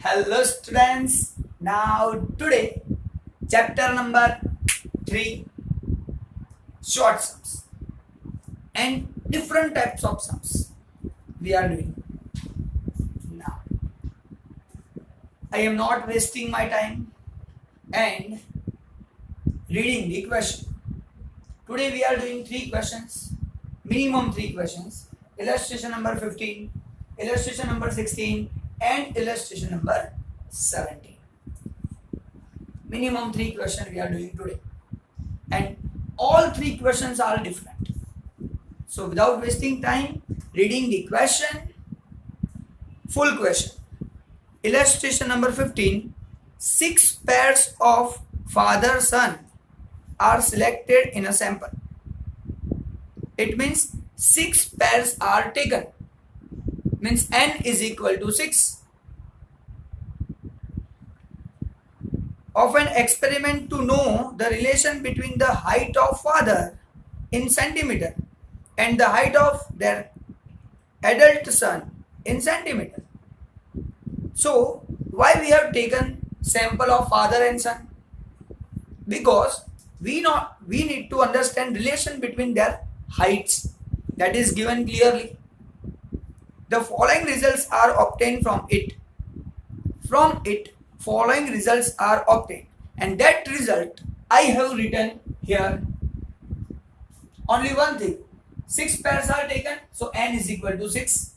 Hello students, now today chapter number 3 short sums and different types of sums we are doing. Now I am not wasting my time and reading the question. Today we are doing 3 questions, minimum 3 questions, illustration number 15, illustration number 16 and illustration number 17. Minimum 3 questions we are doing today, and all 3 questions are different. So without wasting time, reading the question, full question. Illustration number 15, 6 pairs of father son are selected in a sample. It means 6 pairs are taken, means n is equal to 6. Of an experiment to know the relation between the height of father in centimeter and the height of their adult son in centimeter. So why we have taken sample of father and son? Because we need to understand relation between their heights, that is given clearly. The following results are obtained from it. From it, following results are obtained, and that result I have written here. Only one thing, 6 pairs are taken, so n is equal to 6.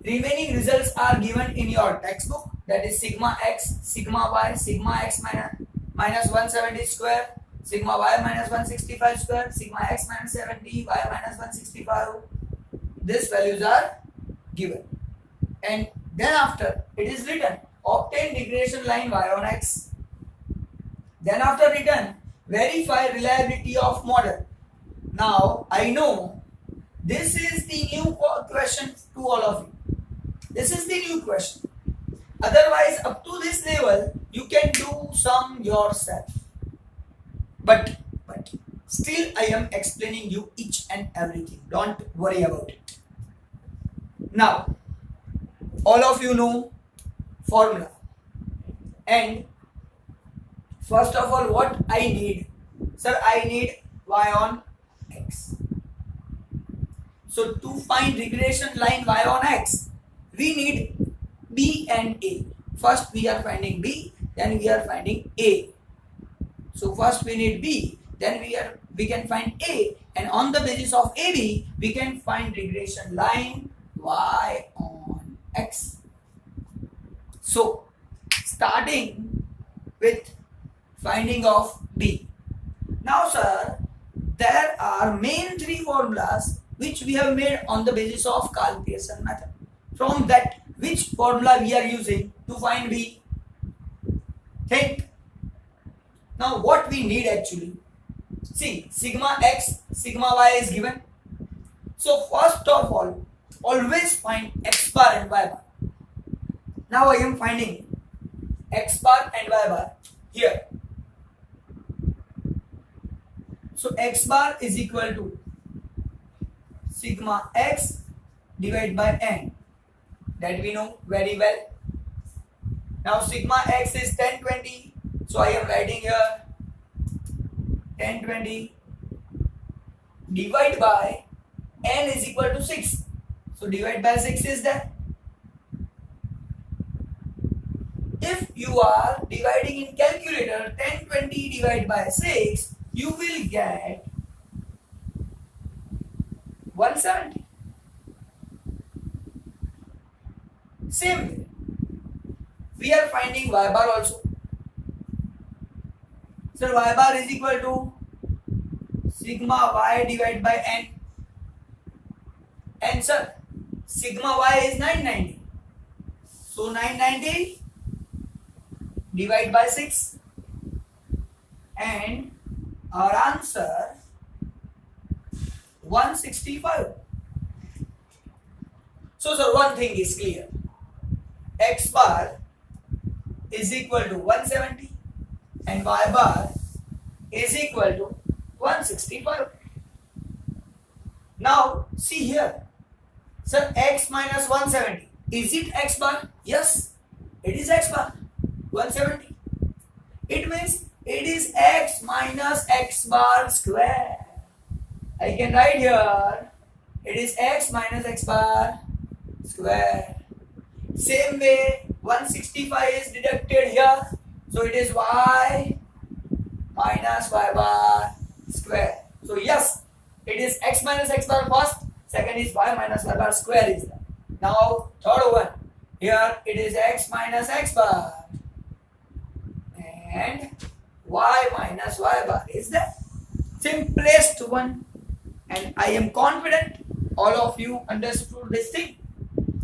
Remaining results are given in your textbook, that is sigma x, sigma y, sigma x minus 170 square, sigma y minus 165 square, sigma x minus 70, y minus 165. These values are given, and then after it is written obtain regression line y on x. Then after written verify reliability of model. Now I know this is the new question to all of you. This is the new question. Otherwise, up to this level you can do some yourself, but still I am explaining you each and everything. Don't worry about it. Now all of you know formula, and first of all what I need, sir, I need y on x. So to find regression line y on x, we need b and a. First we are finding b, then we are finding a. So first we need b, then we can find a, and on the basis of ab we can find regression line y on x. So starting with finding of b. Now sir, there are main 3 formulas which we have made on the basis of Karl Pearson method. From that, which formula we are using to find b? Think. Now what we need actually, see, sigma x, sigma y is given. So first of all, always find x bar and y bar. Now I am finding x bar and y bar here. So x bar is equal to sigma x divided by n, that we know very well. Now sigma x is 1020, so I am writing here 1020 divided by n is equal to 6. So divide by 6 is that. If you are dividing in calculator 1020 divided by 6, you will get 170. Same way, we are finding y bar also. So y bar is equal to sigma y divided by n. And sir, sigma y is 990. So 990 divide by 6, and our answer 165. So sir, one thing is clear, x bar is equal to 170 and y bar is equal to 165. Now see here, sir, x minus 170, is it x bar? Yes. It is x bar 170. It means it is x minus x bar square. I can write here it is x minus x bar square. Same way 165 is deducted here, so it is y minus y bar square. So yes, it is x minus x bar first, second is y minus y bar square is there. Now third one, here it is x minus x bar and y minus y bar is the simplest one, and I am confident all of you understood this thing,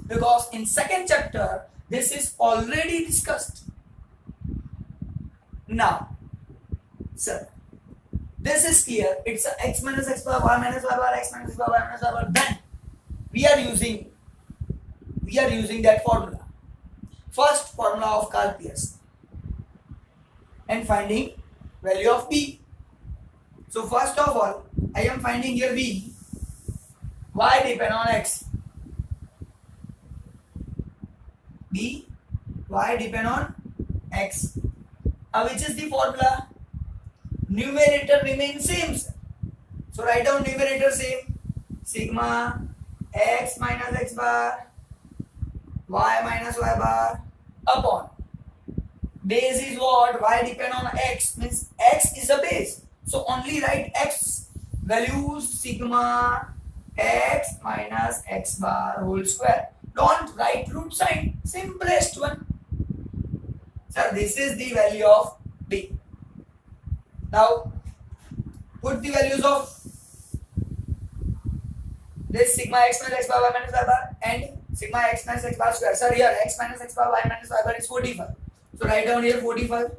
because in second chapter this is already discussed. Now sir, this is clear, it's a x minus x bar, y minus y bar, x minus x bar, y minus y bar. Then we are using that formula, first formula of Karl Pearson, and finding value of b. So first of all, I am finding here b. Y depend on x. B, y depend on x. Which is the formula? Numerator remains same. So write down numerator same. Sigma x minus x bar y minus y bar upon base is what? Y depend on x, means x is a base. So only write x values, sigma x minus x bar whole square. Don't write root sign, simplest one. So this is the value of b. Now put the values of this sigma x minus x bar y minus y bar and sigma x minus x bar square. Sir, here x minus x bar y minus y bar is 45. So write down here 45.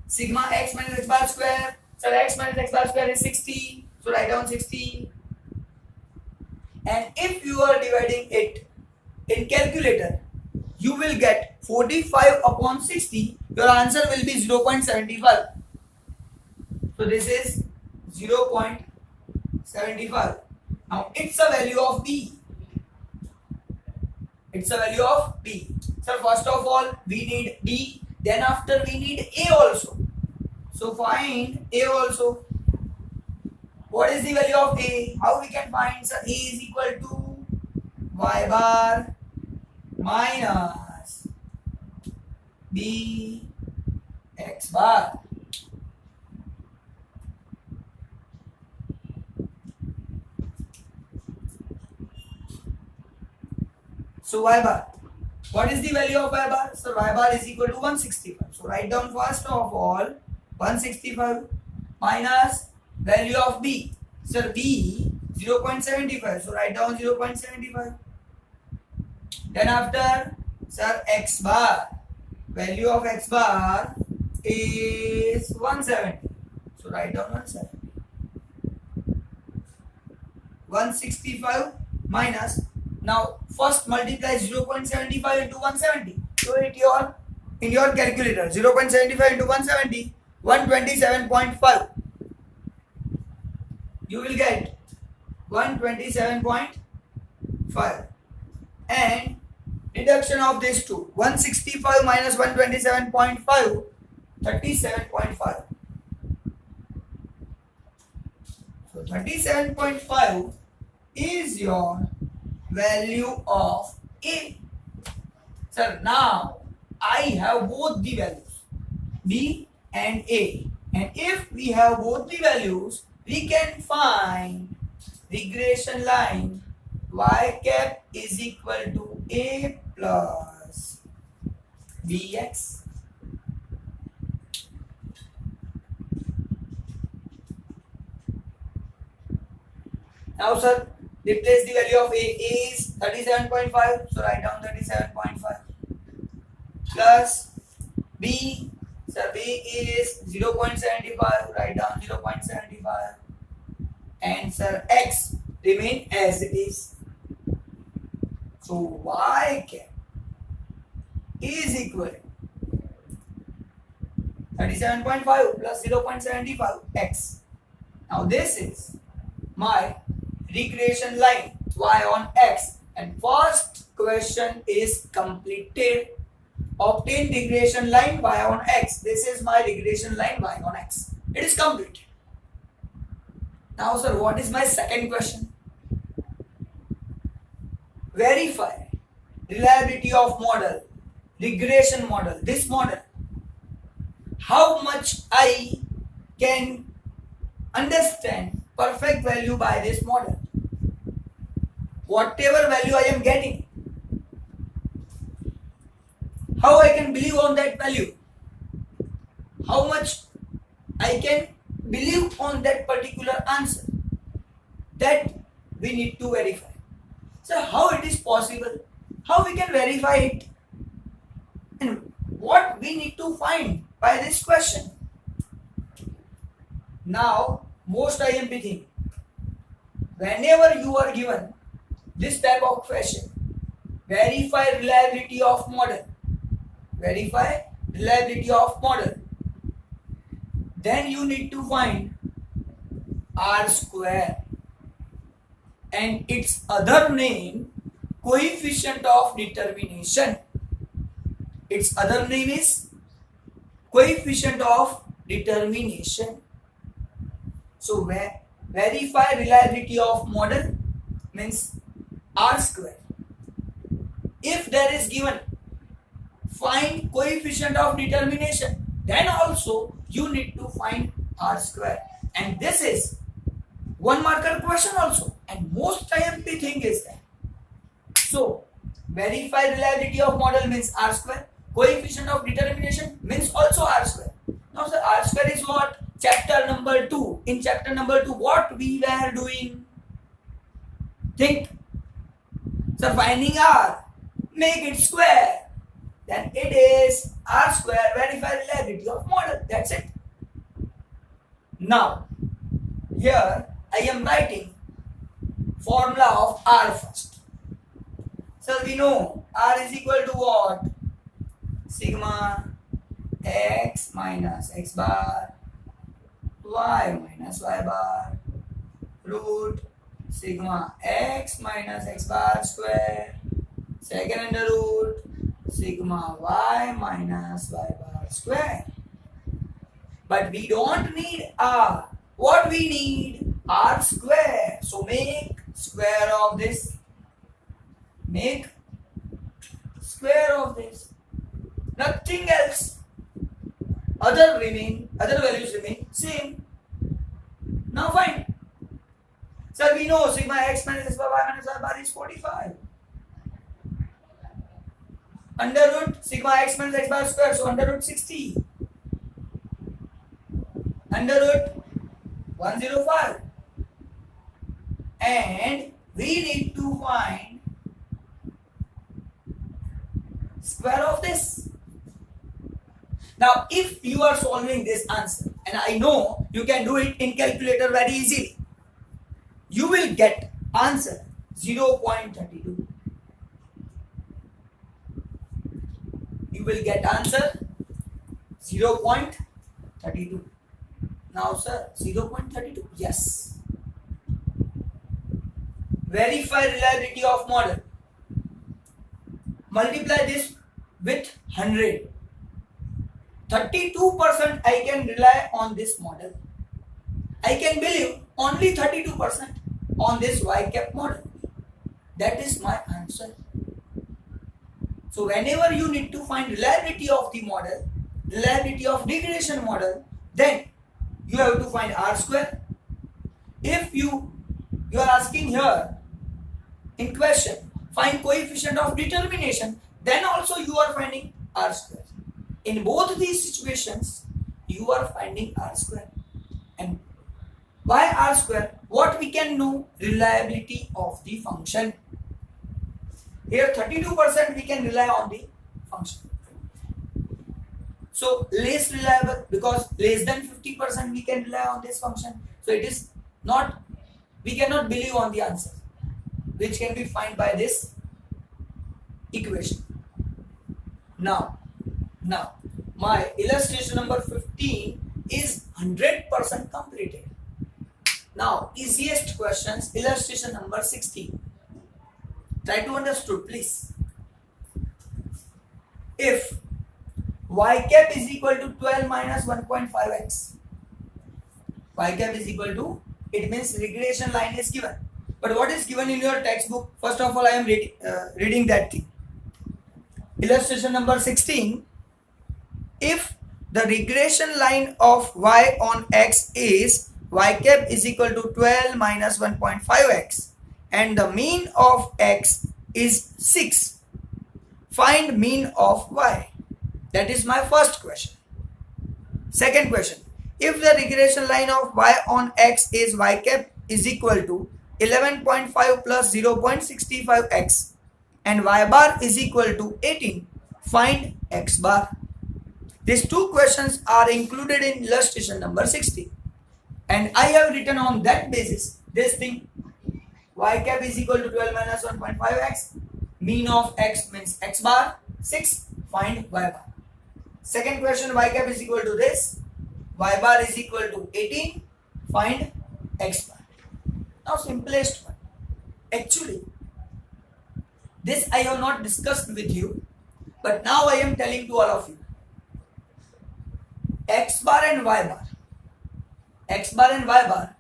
Sigma x minus x bar square. So x minus x bar square is 60. So write down 60. And if you are dividing it in calculator, you will get 45 upon 60. Your answer will be 0.75. So this is 0.75. Now it's a value of b. It's a value of b. So first of all we need b, then after we need a also. So find a also. What is the value of a? How we can find? So a is equal to y bar minus b x bar. So y bar. What is the value of y bar? So y bar is equal to 165. So write down first of all 165 minus value of b. So b 0.75. So write down 0.75. Then after, sir, x bar. Value of x bar is 170. So write down 170. 165 minus. Now first multiply 0.75 into 170. So it in your calculator 0.75 into 170, 127.5. You will get 127.5, and deduction of this two, 165 minus 127.5, 37.5. So 37.5 is your value of a. Sir, now I have both the values b and a, and if we have both the values, we can find regression line y cap is equal to a plus bx. Now sir, replace the value of a is 37.5, so write down 37.5 plus b. So b is 0.75, write down 0.75, and sir x remain as it is. So y cap is equal to 37.5 plus 0.75 x. Now this is my regression line y on x, and first question is completed. Obtain regression line y on x. This is my regression line y on x. It is completed. Now sir, what is my second question? Verify reliability of model, regression model, this model. How much I can understand perfect value by this model? Whatever value I am getting, how I can believe on that value? How much I can believe on that particular answer? That we need to verify. So how it is possible? How we can verify it? And what we need to find by this question? Now, most IMP thing, whenever you are given this type of question, verify reliability of model, verify reliability of model, then you need to find R square and its other name, coefficient of determination. Its other name is coefficient of determination. So verify reliability of model means R square. If there is given find coefficient of determination, then also you need to find R square. And this is one marker question also. And most IMP thing is that. So verify reliability of model means R square. Coefficient of determination means also R square. Now sir, R square is what? Chapter number 2. In chapter number 2, what we were doing? Think. So finding R, make it square. Then it is R square, verify reliability of model. That's it. Now, here I am writing formula of R first. So we know R is equal to what? Sigma x minus x bar y minus y bar root sigma x minus x bar square second under root sigma y minus y bar square. But we don't need R. What we need? R square. So make square of this. Make square of this. Nothing else. Other values remain same. Now find. Sir, we know sigma x minus x bar y minus y bar is 45. Under root sigma x minus x bar square, so under root 60. Under root 105. And we need to find square of this. Now, if you are solving this answer, and I know you can do it in calculator very easily, you will get answer 0.32. You will get answer 0.32. Now, sir, 0.32. Yes. Verify reliability of model. Multiply this with 100. 32% I can rely on this model. I can believe only 32% on this y cap model. That is my answer. So whenever you need to find reliability of the model, reliability of regression model, then you have to find R square. If you are asking here in question, find coefficient of determination, then also you are finding R square. In both these situations, you are finding R square. And why R square? What we can know? Reliability of the function. Here 32% we can rely on the function. So less reliable, because less than 50% we can rely on this function. So it is not, we cannot believe on the answer, which can be found by this equation. Now my illustration number 15 is 100% completed. Now easiest questions, illustration number 16. Try to understand, please. if y cap is equal to 12 minus 1.5x, y cap is equal to, it means regression line is given, but what is given in your textbook? First of all, I am reading that thing. Illustration number 16. If the regression line of y on x is y cap is equal to 12 minus 1.5x and the mean of x is 6, find mean of y. That is my first question. Second question, if the regression line of y on x is y cap is equal to 11.5 plus 0.65x and y bar is equal to 18, find x bar. These two questions are included in illustration number 16, and I have written on that basis this thing. Y cap is equal to 12 minus 1.5x, mean of x means x bar, 6, find y bar. Second question, y cap is equal to this, y bar is equal to 18, find x bar. Now simplest one. Actually, this I have not discussed with you, but now I am telling to all of you. X bar and y bar. X bar and y bar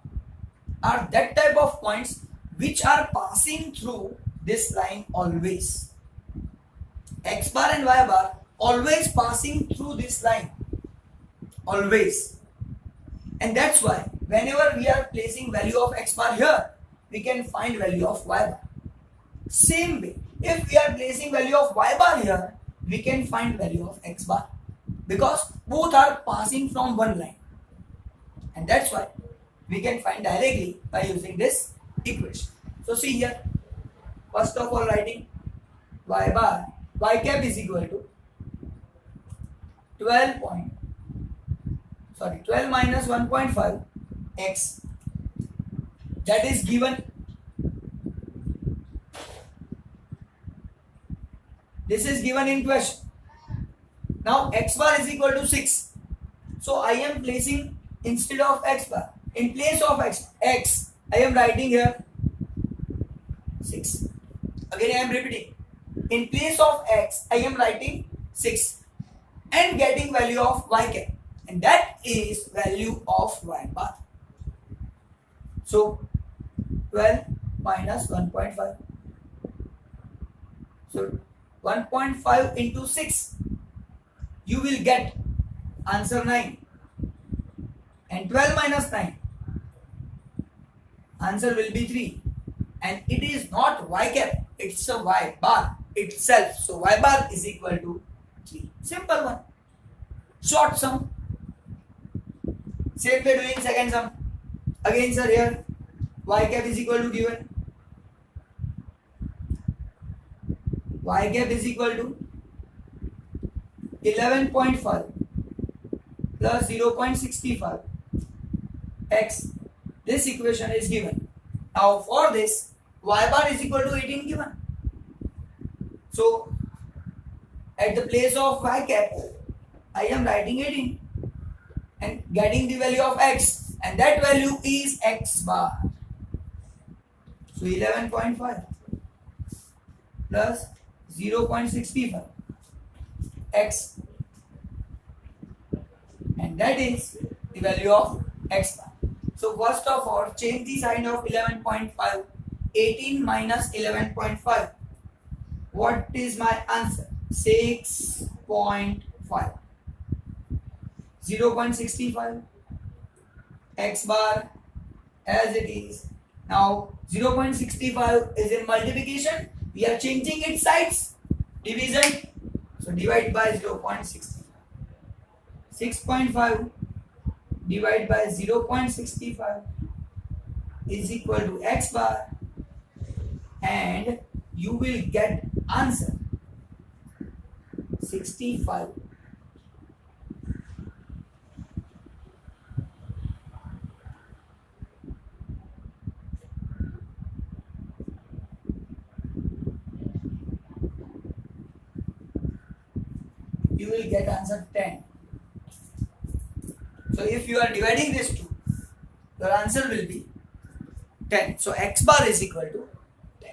are that type of points which are passing through this line always. X bar and y bar always passing through this line. Always. And that's why whenever we are placing value of x bar here, we can find value of y bar. Same way, if we are placing value of y bar here, we can find value of x bar, because both are passing from one line, and that's why we can find directly by using this equation. So see here, first of all writing y bar, y cap is equal to 12 minus 1.5 x, that is given. This is given in question. Now x bar is equal to 6. So I am placing, instead of x bar, in place of x, I am writing here 6. Again I am repeating. In place of x, I am writing 6 and getting value of y cap. And that is value of y bar. So 12 minus 1.5. So 1.5 into 6, you will get answer 9. And 12 minus 9, answer will be 3. And it is not y cap, it's a y bar itself. So y bar is equal to 3. Simple one. Short sum. Same way doing second sum. Again sir, here y cap is equal to given. Y cap is equal to 11.5 plus 0.65 x. This equation is given. Now for this, y bar is equal to 18 given. So at the place of y cap, I am writing 18 and getting the value of x, and that value is x bar. So 11.5 plus 0.65 x, and that is the value of x bar. So first of all, change the sign of 11.5. 18 minus 11.5. What is my answer? 6.5. 0.65 x bar as it is. Now 0.65 is in multiplication. We are changing its sides. Division. So divide by 0.65. 6.5 divided by 0.65 is equal to x bar, and you will get answer 65. You will get answer 10. So if you are dividing this two, your answer will be 10. So x bar is equal to 10.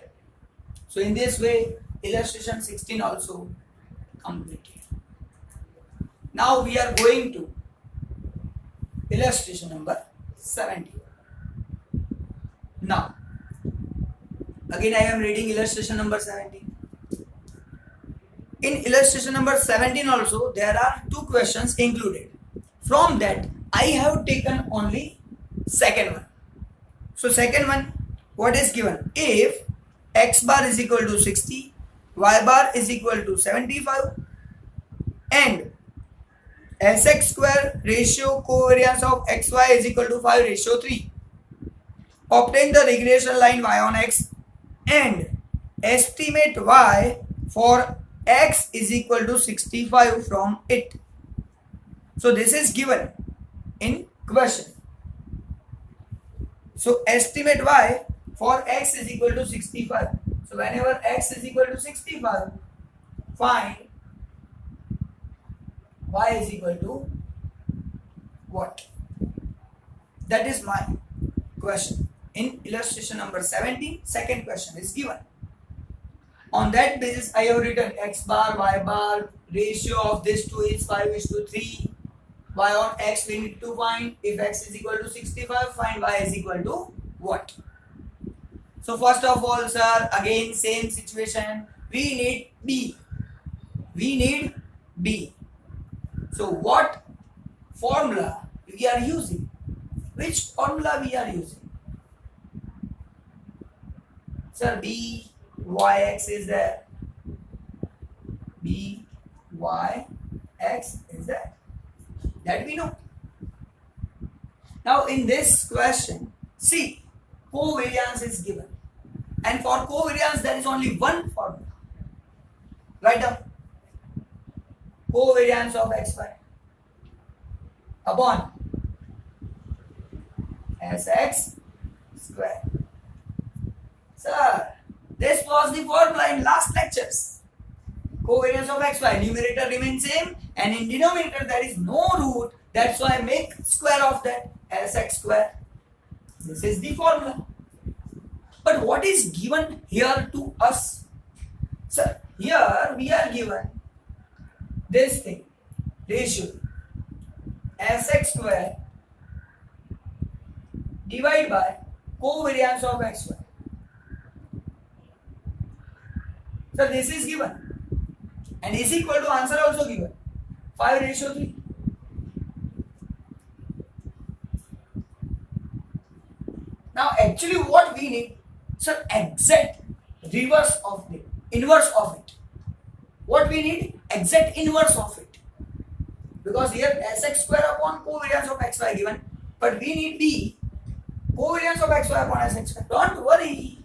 So in this way, illustration 16 also completed. Now we are going to illustration number 17. Now, again I am reading illustration number 17. In illustration number 17 also there are two questions included. From that I have taken only second one. So second one, what is given? If x bar is equal to 60, y bar is equal to 75 and Sx square ratio covariance of xy is equal to 5:3. Obtain the regression line y on x and estimate y for x is equal to 65 from it. So this is given in question. So estimate y for x is equal to 65. So whenever x is equal to 65, find y is equal to what? That is my question. In illustration number 17, second question is given. On that basis, I have written x bar, y bar, ratio of this two is 5:3. Y on x we need to find. If x is equal to 65, find y is equal to what? So first of all, sir, again same situation. We need b. We need b. So what formula we are using? Which formula we are using? Sir, b y x is there. B y x is there. That we know. Now in this question, see, covariance is given. And for covariance there is only one formula. Write down. Covariance of xy upon Sx square. Sir, this was the formula in last lectures. Covariance of xy, numerator remains same and in denominator there is no root. That's why I make square of that, Sx square. This is the formula. But what is given here to us? Sir, here we are given this thing, ratio Sx square divided by covariance of xy. So this is given and is equal to answer also given 5:3. Now actually what we need, sir, exact reverse of it, inverse of it. What we need? Exact inverse of it. Because here Sx square upon covariance of xy given, but we need b covariance of xy upon Sx square. Don't worry.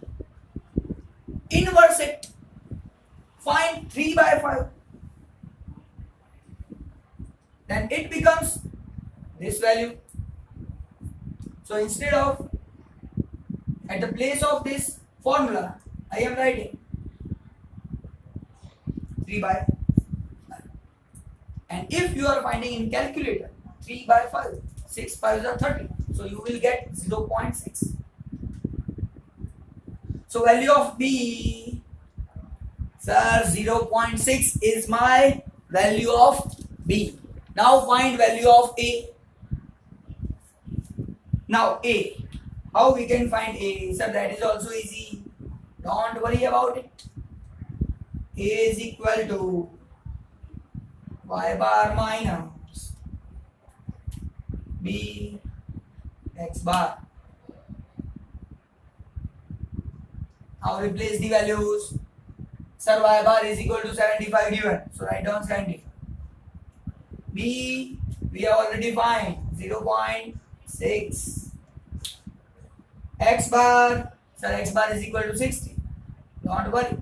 Inverse it. Find 3/5. Then it becomes this value. So instead of at the place of this formula, I am writing 3/5. And if you are finding in calculator 3/5, 6 5s are 30. So you will get 0.6. So value of b, sir, 0.6 is my value of b. Now find value of a. Now a. How we can find a? Sir, that is also easy. Don't worry about it. A is equal to y bar minus b x bar. Now replace the values. Sir, y bar is equal to 75 given. So write down 75. B we have already found 0.6. X bar, sir, x bar is equal to 60. Don't worry.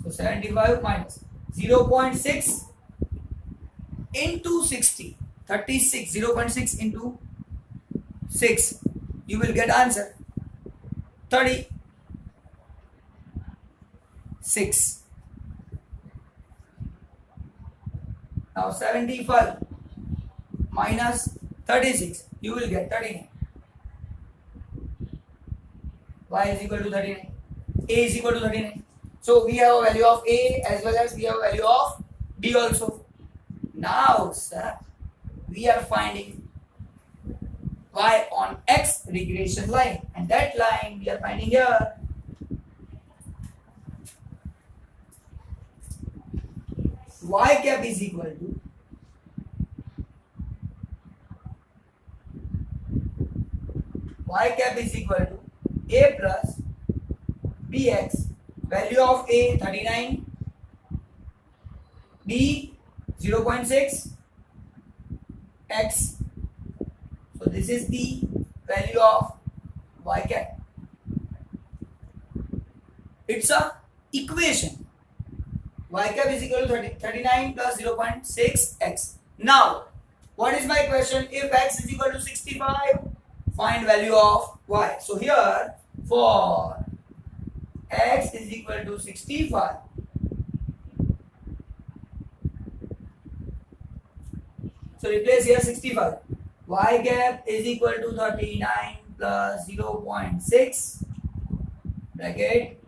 So 75 minus 0.6 into 60, 36. 0.6 into 6. You will get answer 36. Now 75 minus 36, you will get 39. Y is equal to 39. A is equal to 39. So we have a value of A as well as we have a value of B also. Now, sir, we are finding y on x regression line, and that line we are finding here. Y cap is equal to a plus bx, value of a 39, b 0.6, x. So this is the value of y cap. It's a equation. Y cap is equal to 39 plus 0.6 x. Now, what is my question? If x is equal to 65, find value of y. So here, for x is equal to 65, so replace here 65. Y gap is equal to 39 plus 0.6 bracket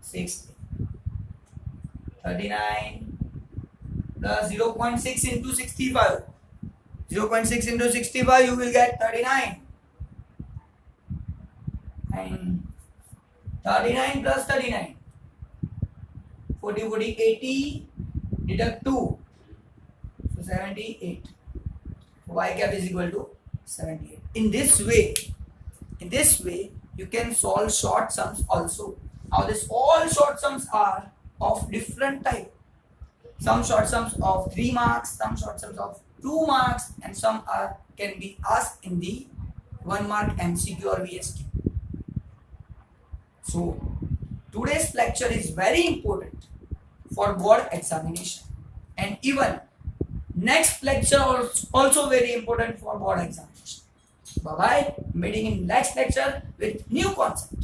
60. 39 plus 0.6 into 65. 0.6 into 65, you will get 39. And 39 plus 39. 40, 40, 80, deduct 2. So 78. Y cap is equal to 78. In this way, you can solve short sums also. Now, this all short sums are of different type. Some short sums of 3 marks, some short sums of 2 marks, and some can be asked in the 1 mark MCQ or VSQ. So, today's lecture is very important for board examination, and even next lecture also very important for board examination. Bye bye. Meeting in next lecture with new concept.